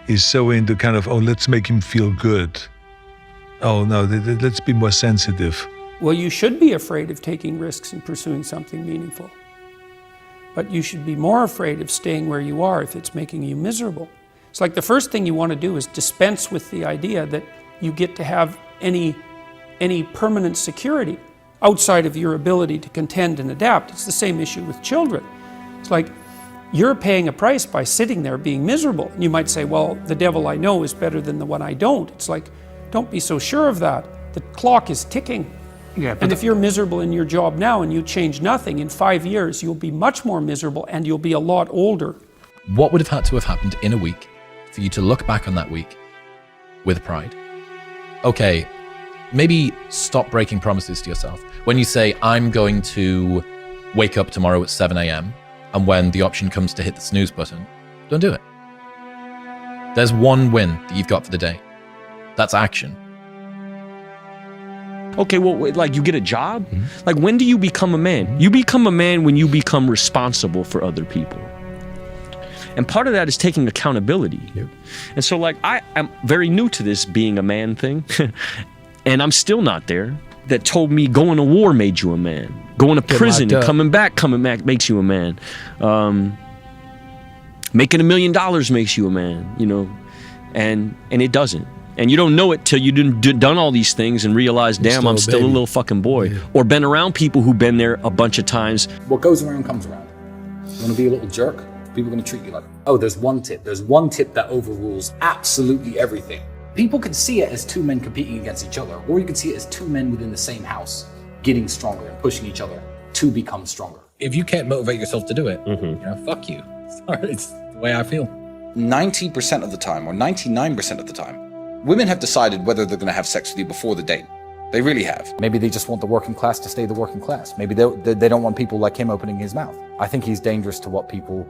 S28: is so into kind of, oh, let's make him feel good. Oh no, let's be more sensitive.
S1: Well, you should be afraid of taking risks and pursuing something meaningful. But you should be more afraid of staying where you are if it's making you miserable. It's like the first thing you want to do is dispense with the idea that you get to have any permanent security outside of your ability to contend and adapt. It's the same issue with children. It's like you're paying a price by sitting there being miserable. And you might say, well, the devil I know is better than the one I don't. It's like, don't be so sure of that. The clock is ticking.
S10: Yeah,
S1: and if you're miserable in your job now and you change nothing, in 5 years, you'll be much more miserable and you'll be a lot older.
S2: What would have had to have happened in a week for you to look back on that week with pride? Okay, maybe stop breaking promises to yourself. When you say, I'm going to wake up tomorrow at 7 a.m., and when the option comes to hit the snooze button, don't do it. There's one win that you've got for the day. That's action.
S3: Okay, well, like you get a job? Like when do you become a man? You become a man when you become responsible for other people. And part of that is taking accountability. Yep. And so like I'm very new to this being a man thing. And I'm still not there. That told me going to war made you a man. Going to prison and coming back makes you a man. Making $1 million makes you a man, you know, and it doesn't. And you don't know it till you've done all these things and realize, damn, I'm still a little fucking boy. Yeah. Or been around people who've been there a bunch of times.
S9: What goes around comes around. You want to be a little jerk? People are going to treat you like, oh, there's one tip. There's one tip that overrules absolutely everything. People can see it as two men competing against each other, or you can see it as two men within the same house getting stronger and pushing each other to become stronger.
S12: If you can't motivate yourself to do it, you know, fuck you. Sorry, it's the way I feel.
S14: 90% of the time, or 99% of the time, women have decided whether they're going to have sex with you before the date. They really have.
S9: Maybe they just want the working class to stay the working class. Maybe they don't want people like him opening his mouth. I think he's dangerous to what people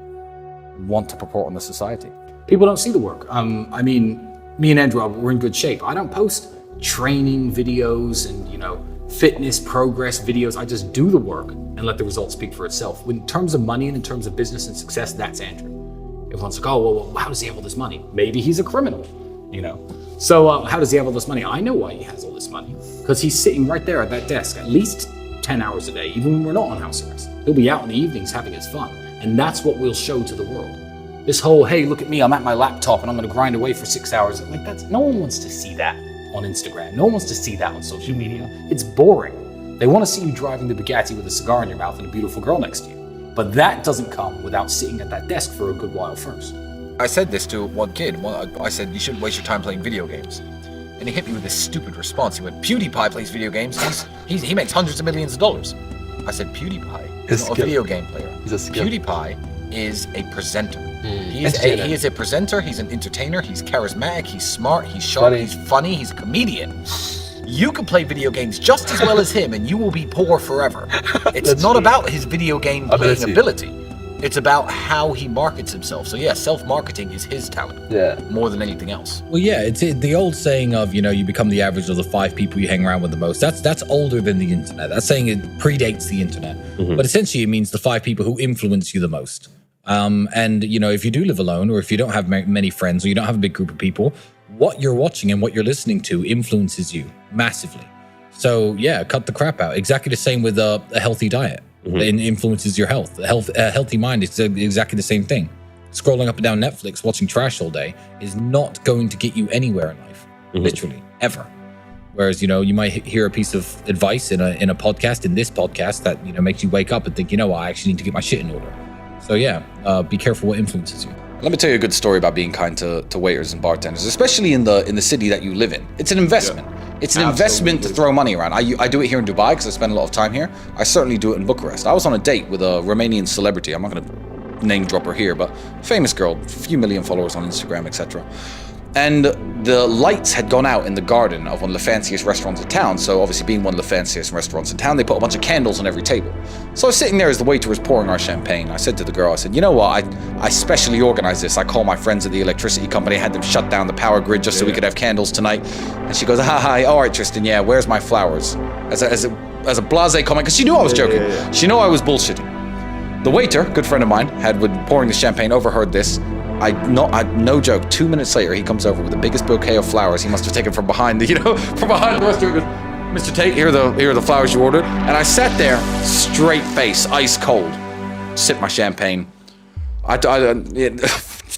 S9: want to purport on the society. People don't see the work. I mean, me and Andrew, we're in good shape. I don't post training videos and, you know, fitness progress videos. I just do the work and let the results speak for itself. In terms of money and in terms of business and success, that's Andrew. Everyone's like, oh, well, how does he have all this money? Maybe he's a criminal, you know? So how does he have all this money? I know why he has all this money. Because he's sitting right there at that desk at least 10 hours a day, even when we're not on house arrest. He'll be out in the evenings having his fun. And that's what we'll show to the world. This whole, hey, look at me, I'm at my laptop and I'm gonna grind away for 6 hours. Like no one wants to see that on Instagram. No one wants to see that on social media. It's boring. They wanna see you driving the Bugatti with a cigar in your mouth and a beautiful girl next to you. But that doesn't come without sitting at that desk for a good while first.
S14: I said this to one kid. I said, you shouldn't waste your time playing video games. And he hit me with this stupid response. He went, PewDiePie plays video games. He makes hundreds of millions of dollars. I said, PewDiePie is not a video game player. PewDiePie is a presenter. He is a presenter, he's an entertainer, he's charismatic, he's smart, he's sharp, he's funny, he's a comedian. You can play video games just as well as him and you will be poor forever. It's not about his video game playing ability. It's about how he markets himself. So yeah, self-marketing is his talent. Yeah. More than anything else.
S12: Well, yeah, it's the old saying of, you know, you become the average of the 5 people you hang around with the most. That's older than the internet. That saying it predates the internet. But essentially it means the 5 people who influence you the most. And, you know, if you do live alone or if you don't have many friends or you don't have a big group of people, what you're watching and what you're listening to influences you massively. So yeah, cut the crap out. Exactly the same with a healthy diet. It influences your health. A healthy mind is exactly the same thing. Scrolling up and down Netflix, watching trash all day is not going to get you anywhere in life, literally, ever. Whereas, you know, you might hear a piece of advice in a podcast, in this podcast, that, you know, makes you wake up and think, you know what, I actually need to get my shit in order. So yeah, be careful what influences you.
S14: Let me tell you a good story about being kind to waiters and bartenders, especially in the city that you live in. It's an investment. Yeah. It's an investment to throw money around. I do it here in Dubai because I spend a lot of time here. I certainly do it in Bucharest. I was on a date with a Romanian celebrity. I'm not going to name drop her here, but famous girl, a few million followers on Instagram, etc. And the lights had gone out in the garden of one of the fanciest restaurants in town. So obviously being one of the fanciest restaurants in town, they put a bunch of candles on every table. So I was sitting there as the waiter was pouring our champagne. I said to the girl, I said, you know what, I specially organized this. I called my friends at the electricity company, I had them shut down the power grid just so we could have candles tonight. And she goes, hi, all right, Tristan, yeah, where's my flowers? As a blasé comment, because she knew I was joking. She knew I was bullshitting. The waiter, good friend of mine, had, when pouring the champagne, overheard this. no joke, 2 minutes later, he comes over with the biggest bouquet of flowers he must have taken from behind the restaurant. Mr. Tate, here are the flowers you ordered. And I sat there, straight face, ice cold, sip my champagne.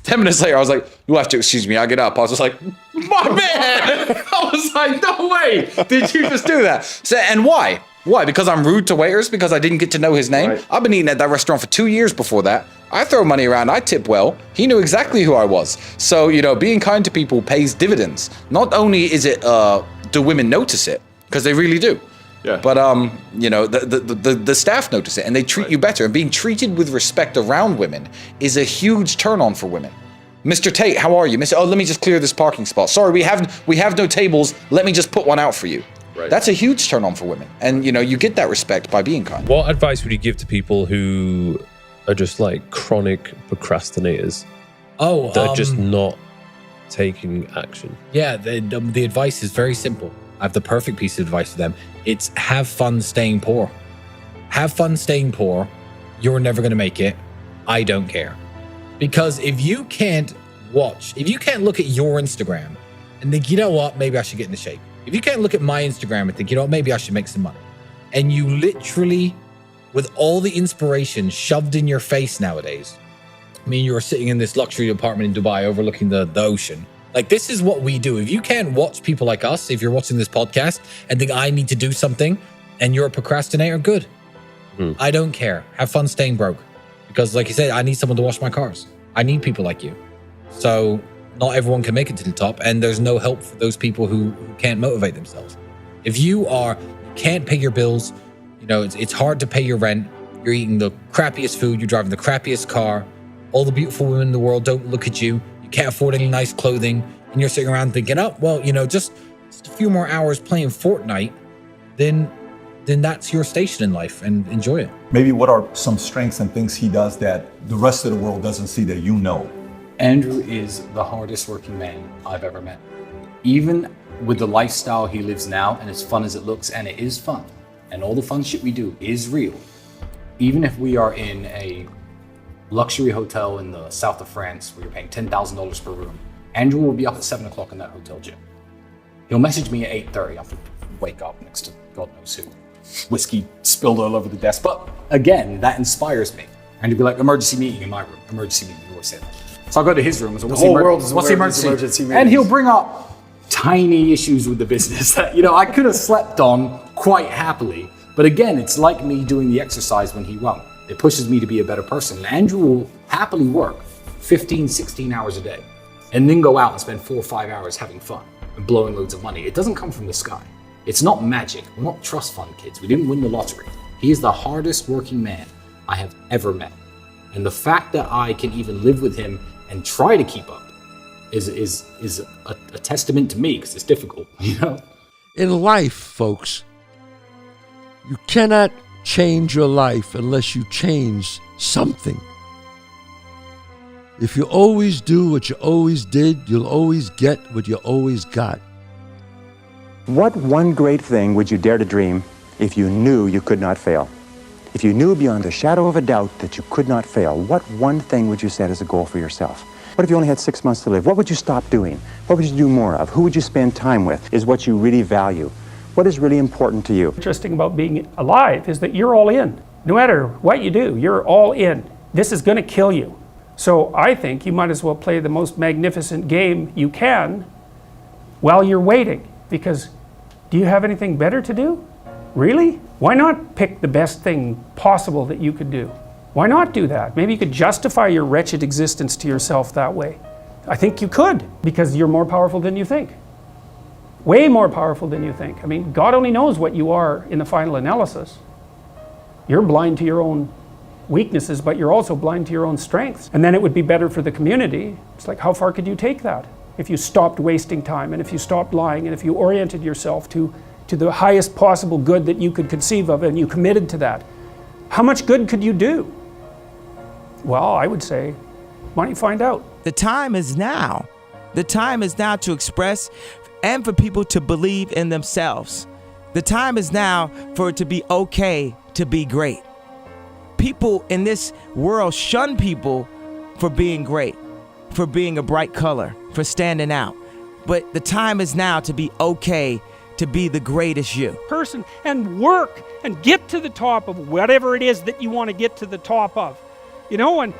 S14: 10 minutes later, I was like, "You have to excuse me." I get up. I was just like, "My man!" I was like, "No way! Did you just do that?" So, and why? Why? Because I'm rude to waiters? Because I didn't get to know his name? Right. I've been eating at that restaurant for 2 years before that. I throw money around. I tip well. He knew exactly who I was. So, being kind to people pays dividends. Not only is it, do women notice it, because they really do. Yeah. But the staff notice it and they treat you better. And being treated with respect around women is a huge turn on for women. Mr. Tate, how are you? Oh, let me just clear this parking spot. Sorry, we have no tables. Let me just put one out for you. Right. That's a huge turn on for women. And you get that respect by being kind.
S4: What advice would you give to people who are just like chronic procrastinators?
S12: Oh,
S4: they're just not taking action.
S12: Yeah, the advice is very simple. I have the perfect piece of advice for them. It's have fun staying poor. Have fun staying poor. You're never going to make it. I don't care. Because if you can't look at your Instagram and think, you know what, maybe I should get into shape. If you can't look at my Instagram and think, you know what, maybe I should make some money. And you literally, with all the inspiration shoved in your face nowadays, I mean, you're sitting in this luxury apartment in Dubai overlooking the ocean. Like, this is what we do. If you can't watch people like us, if you're watching this podcast and think I need to do something and you're a procrastinator, good. I don't care. Have fun staying broke. Because like you said, I need someone to wash my cars. I need people like you. So not everyone can make it to the top, and there's no help for those people who can't motivate themselves. If you can't pay your bills, it's hard to pay your rent, you're eating the crappiest food, you're driving the crappiest car, all the beautiful women in the world don't look at you, you can't afford any nice clothing, and you're sitting around thinking, oh, well, just a few more hours playing Fortnite, then that's your station in life, and enjoy it.
S15: Maybe what are some strengths and things he does that the rest of the world doesn't see that you know?
S9: Andrew is the hardest working man I've ever met. Even with the lifestyle he lives now, and as fun as it looks, and it is fun, and all the fun shit we do is real. Even if we are in a luxury hotel in the south of France where you're paying $10,000 per room, Andrew will be up at 7 o'clock in that hotel gym. He'll message me at 8:30. I'll wake up next to God knows who. Whiskey spilled all over the desk. But again, that inspires me. And he'd be like, emergency meeting in my room. Emergency meeting, he always said. So I go to his room. So
S11: the whole world is aware of his emergency meetings.
S9: And he'll bring up tiny issues with the business that, I could have slept on quite happily. But again, it's like me doing the exercise when he won't. It pushes me to be a better person. And Andrew will happily work 15, 16 hours a day and then go out and spend 4 or 5 hours having fun and blowing loads of money. It doesn't come from the sky. It's not magic. We're not trust fund kids. We didn't win the lottery. He is the hardest working man I have ever met. And the fact that I can even live with him and try to keep up is a testament to me, because it's difficult,
S16: In life, folks, you cannot change your life unless you change something. If you always do what you always did, you'll always get what you always got.
S17: What one great thing would you dare to dream if you knew you could not fail? If you knew beyond a shadow of a doubt that you could not fail, what one thing would you set as a goal for yourself? What if you only had 6 months to live? What would you stop doing? What would you do more of? Who would you spend time with? Is what you really value? What is really important to you?
S1: Interesting about being alive is that you're all in. No matter what you do, you're all in. This is going to kill you. So I think you might as well play the most magnificent game you can while you're waiting. Because do you have anything better to do? Really? Why not pick the best thing possible that you could do? Why not do that? Maybe you could justify your wretched existence to yourself that way. I think you could, because you're more powerful than you think. Way more powerful than you think. I mean, God only knows what you are in the final analysis. You're blind to your own weaknesses, but you're also blind to your own strengths. And then it would be better for the community. It's like, how far could you take that? If you stopped wasting time, and if you stopped lying, and if you oriented yourself to the highest possible good that you could conceive of, and you committed to that, how much good could you do? Well, I would say, why don't you find out?
S18: The time is now. The time is now to express and for people to believe in themselves. The time is now for it to be okay to be great. People in this world shun people for being great. for being a bright color, for standing out. But the time is now to be okay to be the greatest you.
S1: Person and work and get to the top of whatever it is that you want to get to the top of. You know, and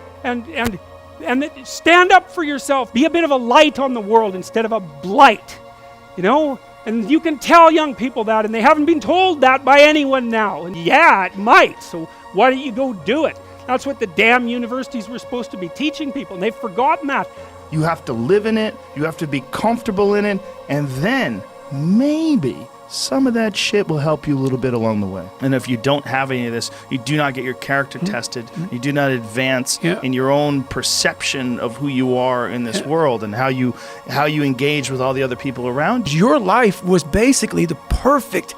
S1: stand up for yourself. Be a bit of a light on the world instead of a blight. You know? And you can tell young people that, and they haven't been told that by anyone now. And yeah, it might, so why don't you go do it? That's what the damn universities were supposed to be teaching people, and they've forgotten that.
S13: You have to live in it, you have to be comfortable in it, and then maybe some of that shit will help you a little bit along the way. And if you don't have any of this, you do not get your character tested, you do not advance in your own perception of who you are in this world and how you engage with all the other people around you.
S11: Your life was basically the perfect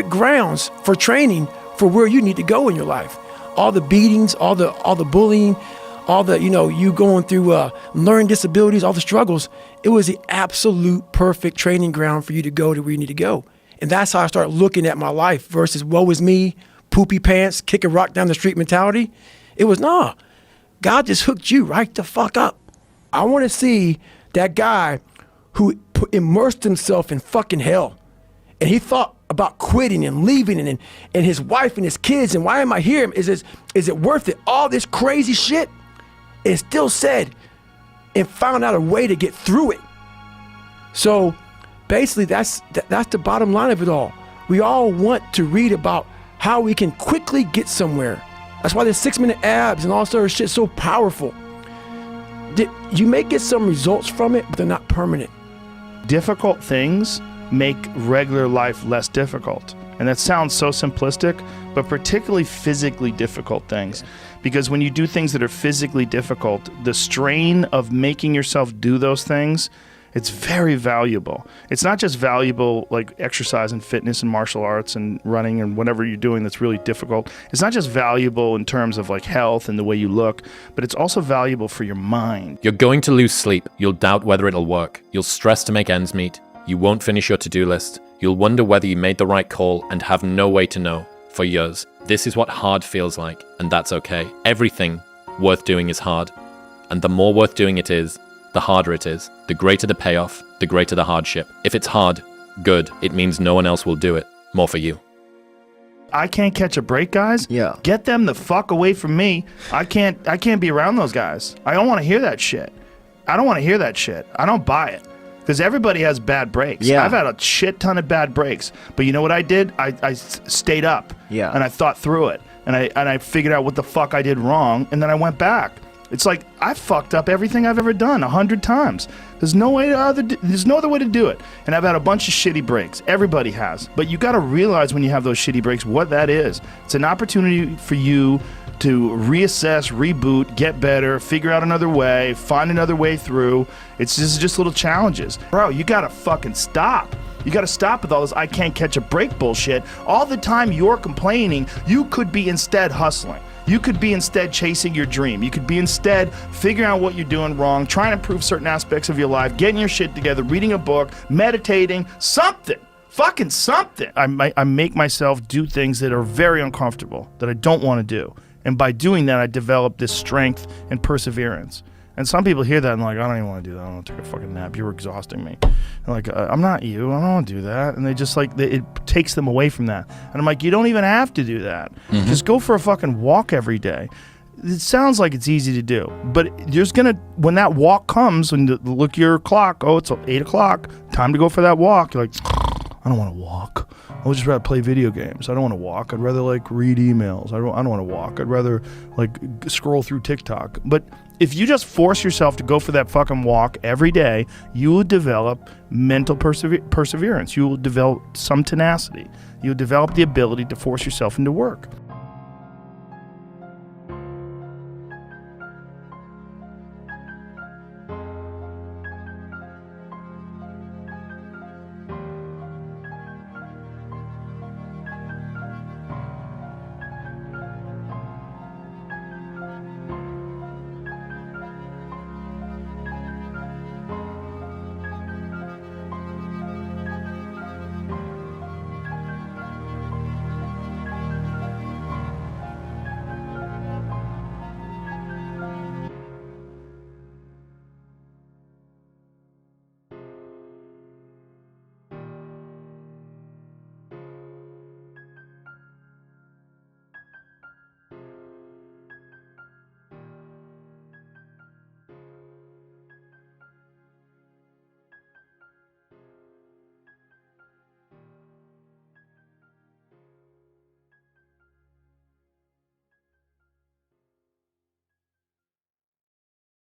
S11: grounds for training for where you need to go in your life. All the beatings, all the bullying, all the, you going through learning disabilities, all the struggles, it was the absolute perfect training ground for you to go to where you need to go. And that's how I started looking at my life versus woe is me, poopy pants, kick a rock down the street mentality. It was, nah, God just hooked you right the fuck up. I want to see that guy who immersed himself in fucking hell. And he thought about quitting and leaving and his wife and his kids. And why am I here? Is it worth it? All this crazy shit. And still said and found out a way to get through it. So basically that's the bottom line of it all. We all want to read about how we can quickly get somewhere. That's why the 6-minute abs and all sort of shit is so powerful. You may get some results from it, but they're not permanent.
S13: Difficult things make regular life less difficult. And that sounds so simplistic, but particularly physically difficult things. Because when you do things that are physically difficult, the strain of making yourself do those things, it's very valuable. It's not just valuable like exercise and fitness and martial arts and running and whatever you're doing that's really difficult. It's not just valuable in terms of like health and the way you look, but it's also valuable for your mind.
S2: You're going to lose sleep. You'll doubt whether it'll work. You'll stress to make ends meet. You won't finish your to-do list. You'll wonder whether you made the right call and have no way to know for years. This is what hard feels like, and that's okay. Everything worth doing is hard. And the more worth doing it is, the harder it is. The greater the payoff, the greater the hardship. If it's hard, good. It means no one else will do it. More for you.
S13: I can't catch a break, guys.
S18: Yeah.
S13: Get them the fuck away from me. I can't be around those guys. I don't want to hear that shit. I don't want to hear that shit. I don't buy it. Because everybody has bad breaks.
S18: Yeah.
S13: I've had a shit ton of bad breaks. But you know what I did? I stayed up.
S18: Yeah.
S13: And I thought through it. And I figured out what the fuck I did wrong. And then I went back. It's like I fucked up everything I've ever done 100 times. There's no other way to do it. And I've had a bunch of shitty breaks. Everybody has. But you got to realize when you have those shitty breaks what that is. It's an opportunity for you to reassess, reboot, get better, figure out another way, find another way through. It's just little challenges. Bro, you gotta fucking stop. You gotta stop with all this I can't catch a break bullshit. All the time you're complaining, you could be instead hustling. You could be instead chasing your dream. You could be instead figuring out what you're doing wrong, trying to improve certain aspects of your life, getting your shit together, reading a book, meditating, something. Fucking something. I make myself do things that are very uncomfortable, that I don't want to do. And by doing that, I develop this strength and perseverance. And some people hear that and like, I don't even want to do that. I don't want to take a fucking nap. You're exhausting me. And like, I'm not you. I don't want to do that. And they just like, it takes them away from that. And I'm like, you don't even have to do that. Mm-hmm. Just go for a fucking walk every day. It sounds like it's easy to do, but there's when that walk comes, when you look at your clock, oh, it's 8 o'clock, time to go for that walk. You're like, I don't want to walk. I would just rather play video games. I don't want to walk. I'd rather like read emails. I don't want to walk. I'd rather like scroll through TikTok. But if you just force yourself to go for that fucking walk every day, you will develop mental perseverance. You will develop some tenacity. You'll develop the ability to force yourself into work.